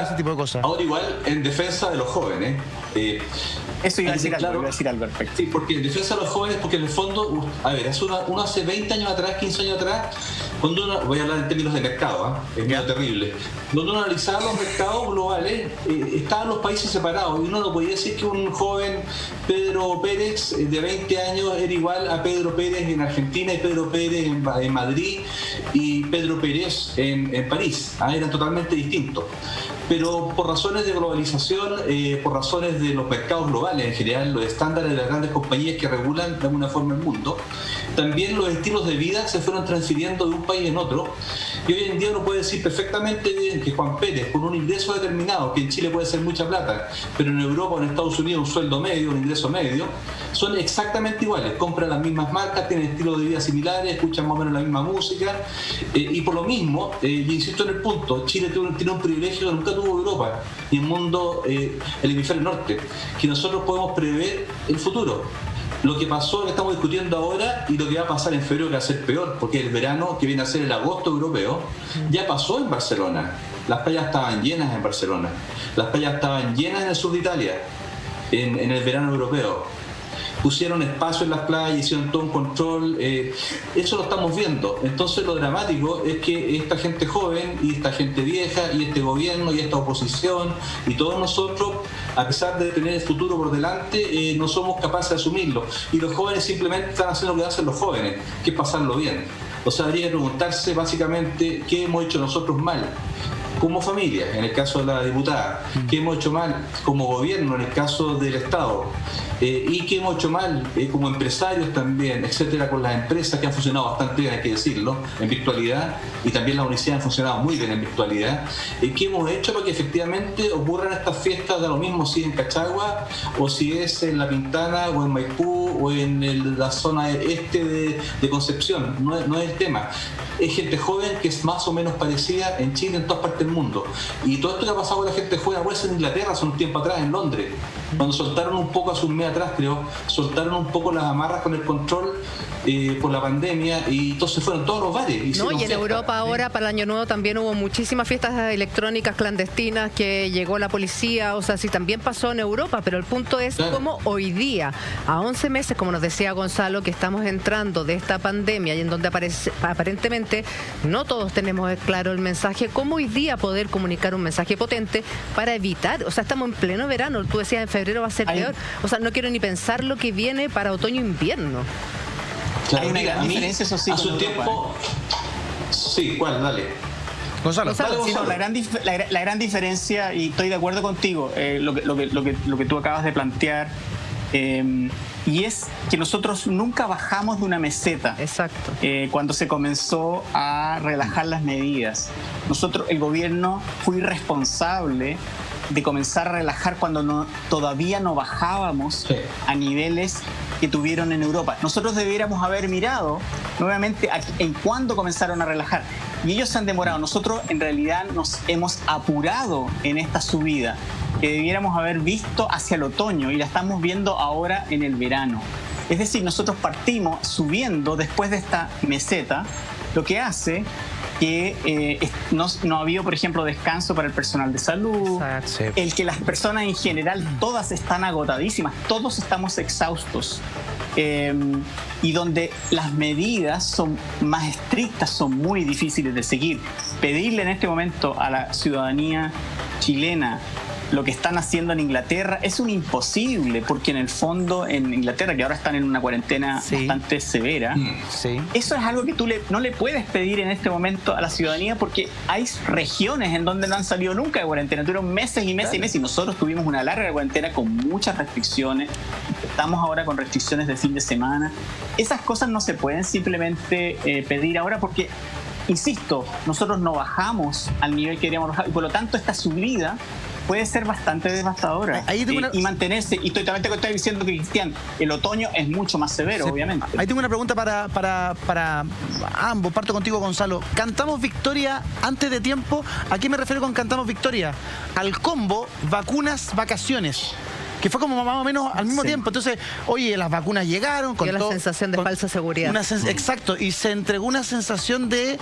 ese tipo de cosas. Ahora igual, en defensa de los jóvenes. Eso iba a decir claro, algo, iba a decir algo al respecto. Sí, porque en defensa de los jóvenes, porque en el fondo, a ver, uno hace 20 años atrás, 15 años atrás, cuando uno, voy a hablar en términos de mercado, es medio terrible, cuando uno analizaba los mercados globales, estaban los países separados, y uno no podía decir que un joven Pedro Pérez de 20 años era igual a Pedro Pérez en Argentina y Pedro Pérez en Madrid y Pedro Pérez en París, eran totalmente distintos. Pero por razones de globalización, por razones de los mercados globales en general, los estándares de las grandes compañías que regulan de alguna forma el mundo, también los estilos de vida se fueron transfiriendo de un país en otro, y hoy en día uno puede decir perfectamente bien que Juan Pérez, con un ingreso determinado, que en Chile puede ser mucha plata, pero en Europa o en Estados Unidos un sueldo medio, un ingreso medio, son exactamente iguales, compran las mismas marcas, tienen estilos de vida similares, escuchan más o menos la misma música, y por lo mismo, y insisto en el punto, Chile tiene un privilegio que nunca tuvo Europa y el mundo, el hemisferio norte, que nosotros podemos prever el futuro. Lo que pasó, lo que estamos discutiendo ahora, y lo que va a pasar en febrero, que va a ser peor, porque el verano, que viene a ser el agosto europeo, ya pasó en Barcelona. Las playas estaban llenas en Barcelona, las playas estaban llenas en el sur de Italia, en el verano europeo. Pusieron espacio en las playas, hicieron todo un control, eso lo estamos viendo. Entonces lo dramático es que esta gente joven y esta gente vieja y este gobierno y esta oposición y todos nosotros, a pesar de tener el futuro por delante, no somos capaces de asumirlo, y los jóvenes simplemente están haciendo lo que hacen los jóvenes, que es pasarlo bien. O sea, habría que preguntarse básicamente qué hemos hecho nosotros mal como familia, en el caso de la diputada, qué hemos hecho mal como gobierno, en el caso del Estado, y qué hemos hecho mal como empresarios también, etcétera, con las empresas que han funcionado bastante bien, hay que decirlo, en virtualidad, y también las universidades han funcionado muy bien en virtualidad. ¿Qué hemos hecho para que efectivamente ocurran estas fiestas? Da lo mismo si es en Cachagua, o si es en La Pintana, o en Maipú, o en la zona este de Concepción, no es el tema. Es gente joven que es más o menos parecida en Chile, en todas partes del mundo. Y todo esto que ha pasado con la gente joven, pues en Inglaterra hace un tiempo atrás, en Londres, cuando soltaron un poco, hace un mes atrás creo, soltaron un poco las amarras con el control por la pandemia, y entonces fueron todos los bares. No, y en Europa ahora para el Año Nuevo también hubo muchísimas fiestas electrónicas clandestinas que llegó la policía, o sea, sí también pasó en Europa, pero el punto es cómo hoy día, a 11 meses, como nos decía Gonzalo, que estamos entrando de esta pandemia y en donde aparentemente no todos tenemos claro el mensaje, cómo hoy día poder comunicar un mensaje potente para evitar, o sea, estamos en pleno verano, tú decías en febrero va a ser peor, o sea, no quiero ni pensar lo que viene para otoño-invierno. Claro, hay una gran diferencia, eso sí. Hace un tiempo. Sí, ¿cuál? Dale. Gonzalo. Sí, no, la gran diferencia, y estoy de acuerdo contigo, lo que tú acabas de plantear, y es que nosotros nunca bajamos de una meseta. Exacto. Cuando se comenzó a relajar las medidas, el gobierno fue irresponsable de comenzar a relajar cuando todavía no bajábamos a niveles que tuvieron en Europa. Nosotros debiéramos haber mirado nuevamente en cuándo comenzaron a relajar, y ellos se han demorado. Nosotros en realidad nos hemos apurado en esta subida que debiéramos haber visto hacia el otoño, y la estamos viendo ahora en el verano. Es decir, nosotros partimos subiendo después de esta meseta, lo que hace que no ha habido, por ejemplo, descanso para el personal de salud, el que las personas en general todas están agotadísimas, todos estamos exhaustos, y donde las medidas son más estrictas, son muy difíciles de seguir. Pedirle en este momento a la ciudadanía chilena lo que están haciendo en Inglaterra es un imposible, porque en el fondo en Inglaterra, que ahora están en una cuarentena bastante severa, eso es algo que tú no le puedes pedir en este momento a la ciudadanía, porque hay regiones en donde no han salido nunca de cuarentena, tuvieron meses y meses y meses, y nosotros tuvimos una larga cuarentena con muchas restricciones, estamos ahora con restricciones de fin de semana. Esas cosas no se pueden simplemente pedir ahora, porque insisto, nosotros no bajamos al nivel que queríamos bajar, y por lo tanto esta subida puede ser bastante devastadora y mantenerse. Y también te estoy diciendo que, Cristian, el otoño es mucho más severo, obviamente. Ahí tengo una pregunta para ambos. Parto contigo, Gonzalo. ¿Cantamos victoria antes de tiempo? ¿A qué me refiero con cantamos victoria? Al combo vacunas, vacaciones. que fue como más o menos al mismo tiempo. Entonces, oye, las vacunas llegaron con la sensación de falsa seguridad. Exacto, y se entregó una sensación de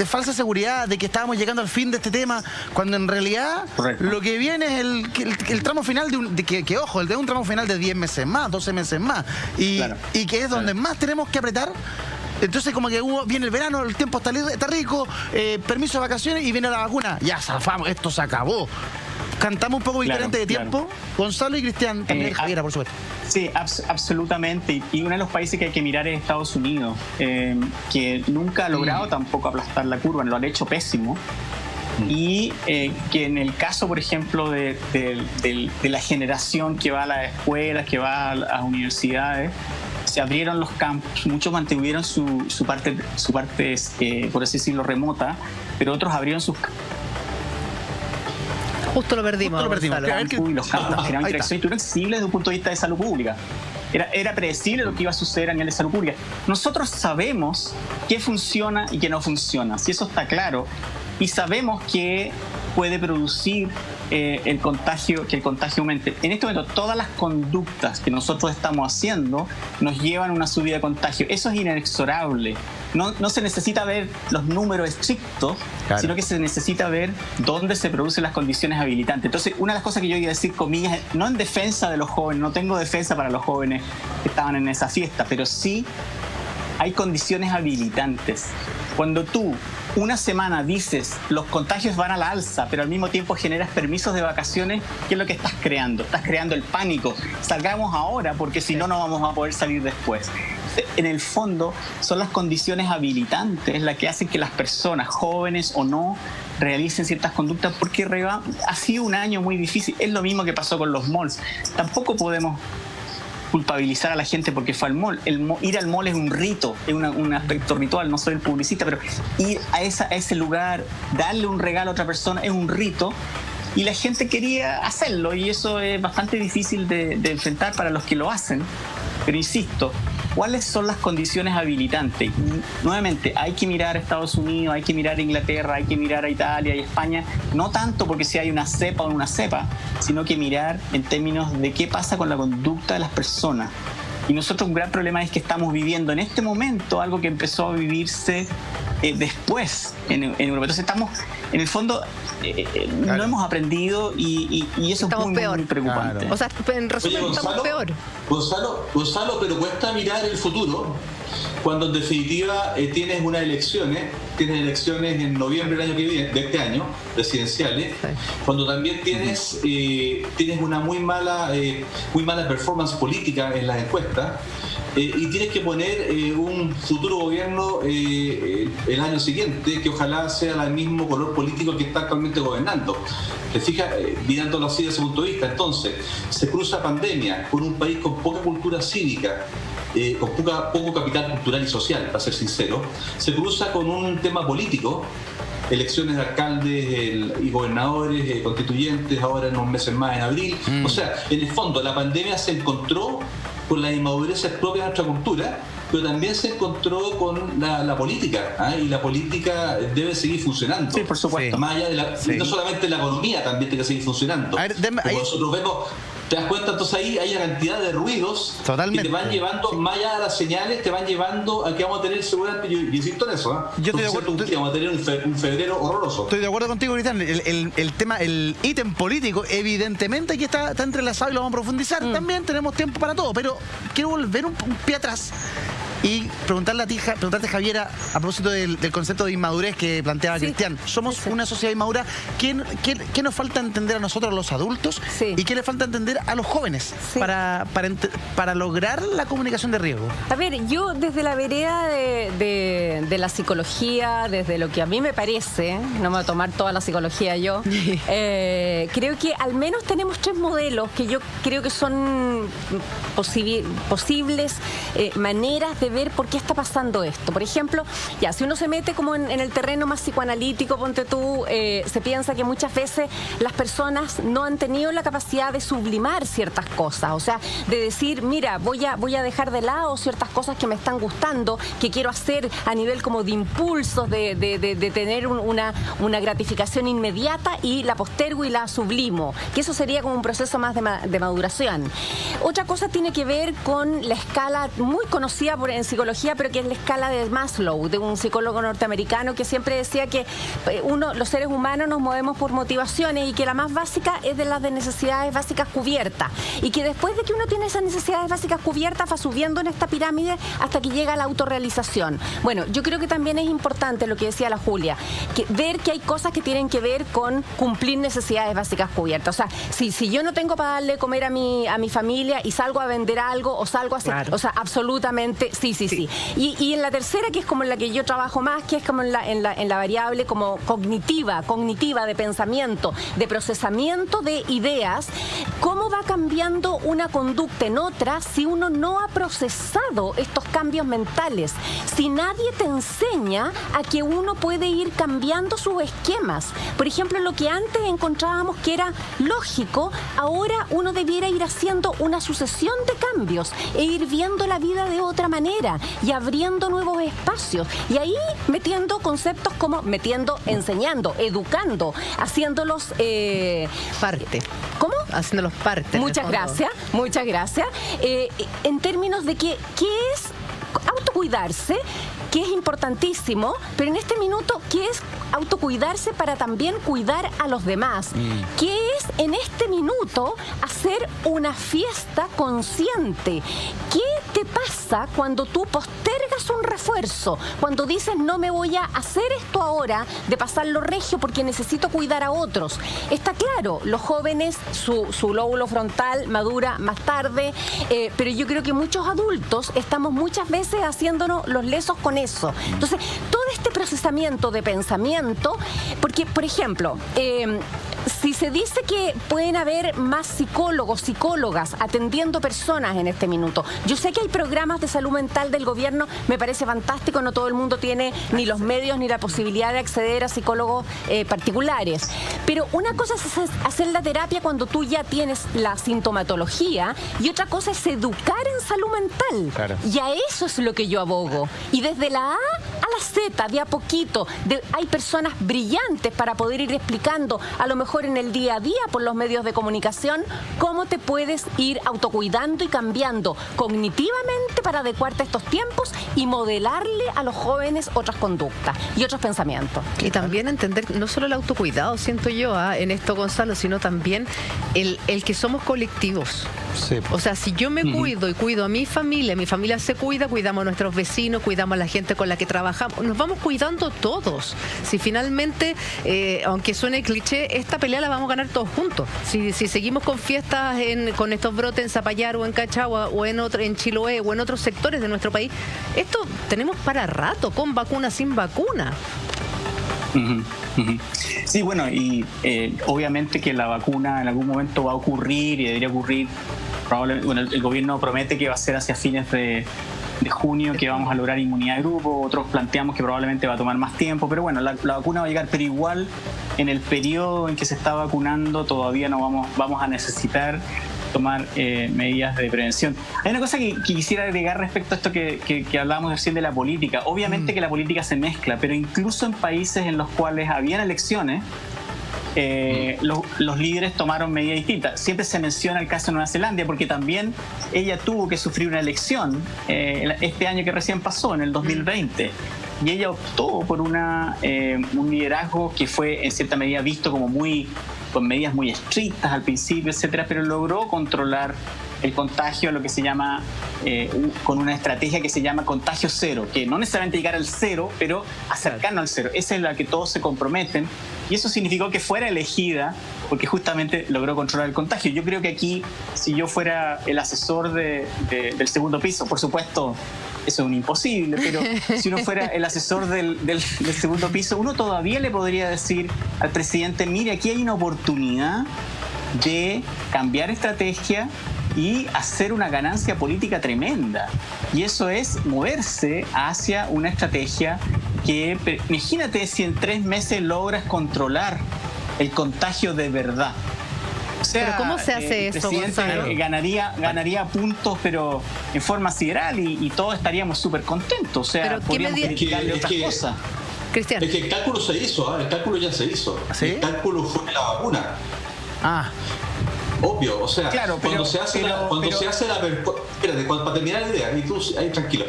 falsa seguridad, de que estábamos llegando al fin de este tema, cuando en realidad lo que viene es el tramo final ojo, el de un tramo final de 10 meses más, 12 meses más, y que es donde más tenemos que apretar. Entonces como que viene el verano, el tiempo está rico, permiso de vacaciones y viene la vacuna. Ya zafamos, esto se acabó. Cantamos un poco diferente de tiempo. Gonzalo y Cristian, también Javiera, por supuesto. Sí, absolutamente. Y uno de los países que hay que mirar es Estados Unidos, que nunca ha logrado tampoco aplastar la curva, lo han hecho pésimo. Y que en el caso, por ejemplo, de la generación que va a las escuelas, que va a las universidades, se abrieron los campus, muchos mantuvieron su parte por así decirlo, remota, pero otros abrieron sus Justo lo perdimos. Y los campus generaron interacción y tuvieron accesibles desde un punto de vista de salud pública. Era predecible lo que iba a suceder a nivel de salud pública. Nosotros sabemos qué funciona y qué no funciona, si eso está claro, y sabemos que puede producir que el contagio aumente. En este momento, todas las conductas que nosotros estamos haciendo nos llevan a una subida de contagio. Eso es inexorable. No se necesita ver los números estrictos, sino que se necesita ver dónde se producen las condiciones habilitantes. Entonces, una de las cosas que yo iba a decir, comillas, no en defensa de los jóvenes, no tengo defensa para los jóvenes que estaban en esa fiesta, pero sí hay condiciones habilitantes. Cuando tú una semana dices los contagios van a la alza, pero al mismo tiempo generas permisos de vacaciones, ¿qué es lo que estás creando? Estás creando el pánico. Salgamos ahora porque si no, no vamos a poder salir después. En el fondo, son las condiciones habilitantes las que hacen que las personas, jóvenes o no, realicen ciertas conductas, porque ha sido un año muy difícil. Es lo mismo que pasó con los malls. Tampoco podemos culpabilizar a la gente porque fue al mall. Ir al mall es un rito, es un aspecto ritual. No soy el publicista, pero ir a ese lugar, darle un regalo a otra persona es un rito, y la gente quería hacerlo, y eso es bastante difícil de enfrentar para los que lo hacen. Pero insisto, ¿cuáles son las condiciones habilitantes? Y, nuevamente, hay que mirar a Estados Unidos, hay que mirar a Inglaterra, hay que mirar a Italia y España, no tanto porque si hay una cepa o una cepa, sino que mirar en términos de qué pasa con la conducta de las personas. Y nosotros un gran problema es que estamos viviendo en este momento algo que empezó a vivirse después en Europa. Entonces estamos, en el fondo, no hemos aprendido y eso es muy preocupante. Claro. O sea, en resumen, estamos peor. Gonzalo, pero cuesta mirar el futuro cuando en definitiva tienes unas elecciones, en noviembre del año que viene, de este año, presidenciales, cuando también tienes una muy mala performance política en las encuestas, y tienes que poner un futuro gobierno el año siguiente que ojalá sea del mismo color político que está actualmente gobernando. Te fijas, mirándolo así desde ese punto de vista. Entonces, se cruza pandemia con un país con poca cultura cívica, con poco capital cultural y social, para ser sincero. Se cruza con un tema político, elecciones de alcaldes y gobernadores, constituyentes, ahora en unos meses más, en abril. O sea, en el fondo, la pandemia se encontró con las inmadureces propias de nuestra cultura, pero también se encontró con la política, y la política debe seguir funcionando. Sí, por supuesto. Más allá de no solamente la economía también tiene que seguir funcionando. Nosotros vemos, te das cuenta, entonces ahí hay una cantidad de ruidos que te van llevando, más allá de las señales, te van llevando a que vamos a tener seguramente, yo insisto en eso, yo estoy de acuerdo, vamos a tener un febrero horroroso. Estoy de acuerdo contigo, Cristian. El tema, el ítem político, evidentemente que está entrelazado y lo vamos a profundizar. También tenemos tiempo para todo, pero quiero volver un pie atrás y preguntarte, Javiera, a propósito del concepto de inmadurez que planteaba Cristian. Somos una sociedad inmadura. ¿Qué nos falta entender a nosotros, los adultos? ¿Y qué le falta entender a los jóvenes para lograr la comunicación de riesgo? A ver, yo desde la vereda de la psicología, desde lo que a mí me parece, no me voy a tomar toda la psicología yo, creo que al menos tenemos 3 modelos que yo creo que son posibles maneras de de ver por qué está pasando esto. Por ejemplo, ya, si uno se mete como en el terreno más psicoanalítico, ponte tú, se piensa que muchas veces las personas no han tenido la capacidad de sublimar ciertas cosas, o sea, de decir, mira, voy a dejar de lado ciertas cosas que me están gustando, que quiero hacer a nivel como de impulsos, de tener una gratificación inmediata, y la postergo y la sublimo, que eso sería como un proceso más de maduración. Otra cosa tiene que ver con la escala muy conocida en psicología, pero que es la escala de Maslow, de un psicólogo norteamericano que siempre decía que los seres humanos nos movemos por motivaciones, y que la más básica es de las de necesidades básicas cubiertas, y que después de que uno tiene esas necesidades básicas cubiertas va subiendo en esta pirámide hasta que llega a la autorrealización. Bueno, yo creo que también es importante lo que decía la Julia, ver que hay cosas que tienen que ver con cumplir necesidades básicas cubiertas. O sea, si yo no tengo para darle de comer a mi familia y salgo a vender algo o salgo a hacer, claro. O sea, absolutamente sí. Y en la tercera, que es como en la que yo trabajo más, que es como en la variable como cognitiva de pensamiento, de procesamiento de ideas, ¿cómo va cambiando una conducta en otra si uno no ha procesado estos cambios mentales? Si nadie te enseña a que uno puede ir cambiando sus esquemas. Por ejemplo, lo que antes encontrábamos que era lógico, ahora uno debiera ir haciendo una sucesión de cambios e ir viendo la vida de otra manera y abriendo nuevos espacios. Y ahí metiendo conceptos como enseñando, educando, haciéndolos parte. ¿Cómo? Haciéndolos parte. Muchas gracias. En términos de qué es autocuidarse, que es importantísimo, pero en este minuto, ¿qué es autocuidarse para también cuidar a los demás? ¿Qué es en este minuto hacer una fiesta consciente? ¿Qué te pasa cuando tú postergas un refuerzo? Cuando dices, no me voy a hacer esto ahora de pasarlo regio porque necesito cuidar a otros. Está claro, los jóvenes, su lóbulo frontal madura más tarde, pero yo creo que muchos adultos estamos muchas veces haciéndonos los lesos con eso. Entonces, todo este procesamiento de pensamiento, porque, por ejemplo, si se dice que pueden haber más psicólogos, psicólogas atendiendo personas en este minuto, yo sé que hay programas de salud mental del gobierno, me parece fantástico, no todo el mundo tiene ni los medios ni la posibilidad de acceder a psicólogos particulares, pero una cosa es hacer la terapia cuando tú ya tienes la sintomatología, y otra cosa es educar en salud mental. Claro. Y a eso es lo que yo abogo. Y desde la A a la Z, de a poquito, hay personas brillantes para poder ir explicando, a lo mejor en el día a día por los medios de comunicación, cómo te puedes ir autocuidando y cambiando cognitivamente para adecuarte a estos tiempos y modelarle a los jóvenes otras conductas y otros pensamientos. Y también entender no solo el autocuidado, siento yo, en esto, Gonzalo, sino también el que somos colectivos. Sí. O sea, si yo me cuido y cuido a mi familia se cuida, cuidamos a nuestros vecinos, cuidamos a la gente con la que trabajamos, nos vamos cuidando todos. Si finalmente, aunque suene cliché, esta pelea la vamos a ganar todos juntos. Si seguimos con fiestas con estos brotes en Zapallar o en Cachagua o en Chiloé o en otros sectores de nuestro país, esto tenemos para rato, con vacuna, sin vacuna. Sí, bueno, y obviamente que la vacuna en algún momento va a ocurrir y debería ocurrir. Probablemente, bueno, el gobierno promete que va a ser hacia fines de junio que vamos a lograr inmunidad de grupo, otros planteamos que probablemente va a tomar más tiempo, pero bueno, la vacuna va a llegar, pero igual en el periodo en que se está vacunando todavía no vamos a necesitar tomar medidas de prevención. Hay una cosa que quisiera agregar respecto a esto que hablábamos recién de la política. Obviamente que la política se mezcla, pero incluso en países en los cuales habían elecciones, los líderes tomaron medidas distintas. Siempre se menciona el caso de Nueva Zelanda, porque también ella tuvo que sufrir una elección este año que recién pasó, en el 2020. Y ella optó por un liderazgo que fue en cierta medida visto como con medidas muy estrictas al principio, etcétera, pero logró controlar el contagio, lo que se llama, con una estrategia que se llama contagio cero, que no necesariamente llegar al cero, pero acercarnos al cero. Esa es la que todos se comprometen, y eso significó que fuera elegida porque justamente logró controlar el contagio. Yo creo que aquí, si yo fuera el asesor del segundo piso, por supuesto, eso es un imposible, pero si uno fuera el asesor del segundo piso, uno todavía le podría decir al presidente, mire, aquí hay una oportunidad de cambiar estrategia y hacer una ganancia política tremenda. Y eso es moverse hacia una estrategia que, imagínate si en 3 meses logras controlar el contagio de verdad. O sea, ¿pero cómo se hace eso, Gonzalo? Ganaría puntos, pero en forma sideral y todos estaríamos súper contentos. O sea, podríamos criticarle otras cosas. Cristian. Es que el cálculo se hizo, el cálculo ya se hizo. ¿Sí? El cálculo fue la vacuna. Obvio, o sea, claro, cuando se hace la espérate, para terminar la idea, y tú ahí tranquilo.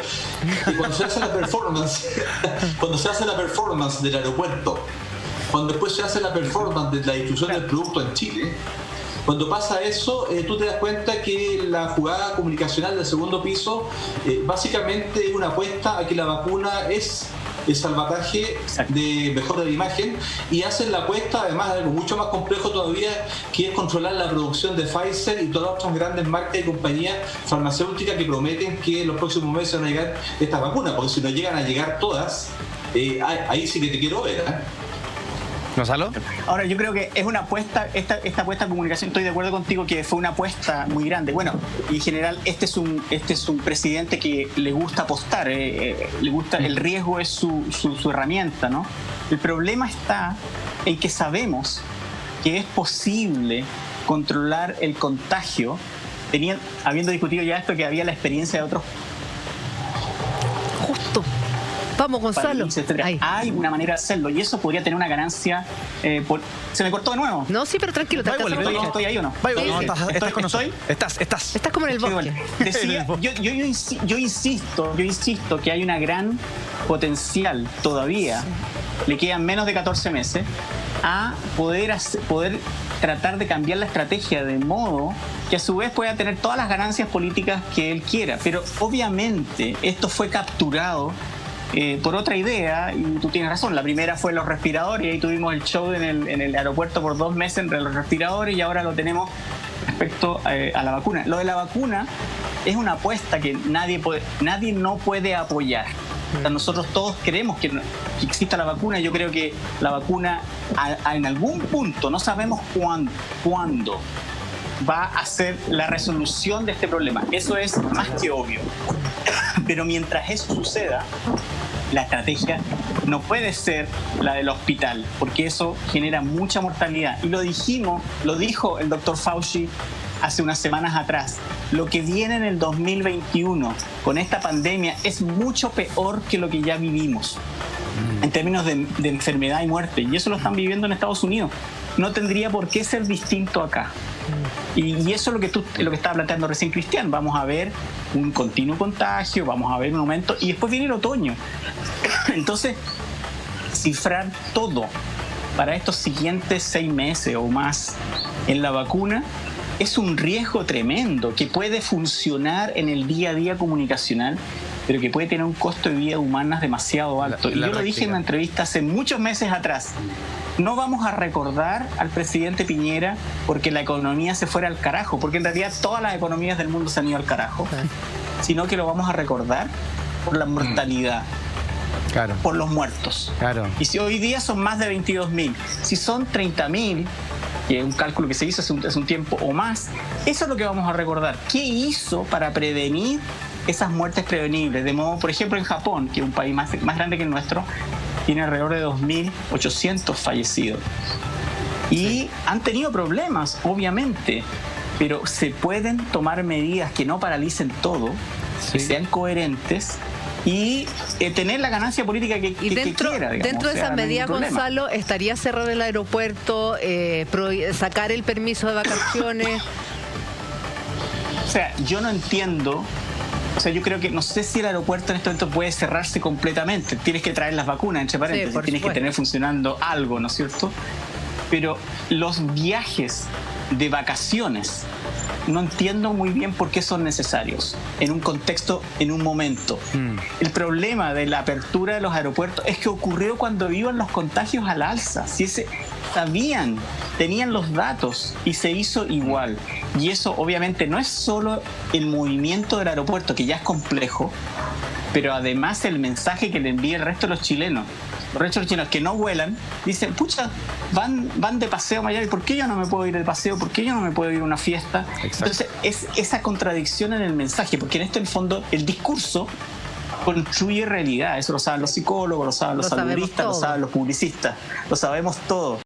Y cuando se hace la performance del aeropuerto, cuando después se hace la performance de la distribución del producto en Chile, cuando pasa eso, tú te das cuenta que la jugada comunicacional del segundo piso básicamente es una apuesta a que la vacuna es el salvataje de mejora de la imagen, y hacen la apuesta además de algo mucho más complejo todavía, que es controlar la producción de Pfizer y todas las otras grandes marcas y compañías farmacéuticas que prometen que en los próximos meses van a llegar estas vacunas, porque si no llegan a llegar todas, ahí sí que te quiero ver, ¿Gonzalo? Ahora, yo creo que es una apuesta, esta apuesta de comunicación, estoy de acuerdo contigo que fue una apuesta muy grande. Bueno, y en general este es un presidente que le gusta apostar, le gusta, el riesgo es su herramienta, ¿no? El problema está en que sabemos que es posible controlar el contagio, habiendo discutido ya esto, que había la experiencia de otros. Justo. Vamos, Gonzalo. Hay una manera de hacerlo y eso podría tener una ganancia. ¿Se me cortó de nuevo? No, sí, pero tranquilo. ¿Estoy ahí o no? ¿Estás con nosotros? Estás como en el bosque. Decía, yo insisto que hay una gran potencial todavía, le quedan menos de 14 meses, a poder tratar de cambiar la estrategia de modo que a su vez pueda tener todas las ganancias políticas que él quiera. Pero obviamente esto fue capturado por otra idea, y tú tienes razón. La primera fue los respiradores, y ahí tuvimos el show en el aeropuerto por 2 meses entre los respiradores, y ahora lo tenemos respecto a la vacuna. Lo de la vacuna es una apuesta que nadie no puede apoyar. O sea, nosotros todos queremos que exista la vacuna. Yo creo que la vacuna en algún punto, no sabemos cuándo, va a ser la resolución de este problema. Eso es más que obvio. Pero mientras eso suceda, la estrategia no puede ser la del hospital, porque eso genera mucha mortalidad. Y lo dijo el doctor Fauci hace unas semanas atrás. Lo que viene en el 2021 con esta pandemia es mucho peor que lo que ya vivimos en términos de enfermedad y muerte. Y eso lo están viviendo en Estados Unidos. No tendría por qué ser distinto acá. Y eso es lo que estaba planteando recién Cristian. Vamos a ver un continuo contagio, vamos a ver un aumento, y después viene el otoño. Entonces, cifrar todo para estos siguientes 6 meses o más en la vacuna es un riesgo tremendo que puede funcionar en el día a día comunicacional, pero que puede tener un costo de vida humana demasiado alto. Y yo lo dije en una entrevista hace muchos meses atrás. No vamos a recordar al presidente Piñera porque la economía se fuera al carajo, porque en realidad todas las economías del mundo se han ido al carajo, sino que lo vamos a recordar por la mortalidad, por los muertos. Y si hoy día son más de 22.000, si son 30.000, que es un cálculo que se hizo hace un tiempo o más, eso es lo que vamos a recordar. ¿Qué hizo para prevenir esas muertes prevenibles? De modo, por ejemplo, en Japón, que es un país más grande que el nuestro, tiene alrededor de 2.800 fallecidos. Y han tenido problemas, obviamente, pero se pueden tomar medidas que no paralicen todo, que sean coherentes y tener la ganancia política que quiera. Dentro de esas medidas, Gonzalo, ¿estaría cerrar el aeropuerto, sacar el permiso de vacaciones? O sea, yo no entiendo. O sea, yo creo que no sé si el aeropuerto en este momento puede cerrarse completamente. Tienes que traer las vacunas, entre paréntesis, tienes que tener funcionando algo, ¿no es cierto? Pero los viajes de vacaciones, no entiendo muy bien por qué son necesarios en un contexto, en un momento. El problema de la apertura de los aeropuertos es que ocurrió cuando iban los contagios al alza. Tenían los datos y se hizo igual. Y eso obviamente no es solo el movimiento del aeropuerto, que ya es complejo, pero además el mensaje que le envía el resto de los chilenos. Los ricos chinos que no vuelan dicen, pucha, van de paseo a Miami, ¿por qué yo no me puedo ir de paseo? ¿Por qué yo no me puedo ir a una fiesta? Exacto. Entonces es esa contradicción en el mensaje, porque en esto en el fondo el discurso construye realidad. Eso lo saben los psicólogos, lo saben los algoritmos, lo saben los publicistas, lo sabemos todos.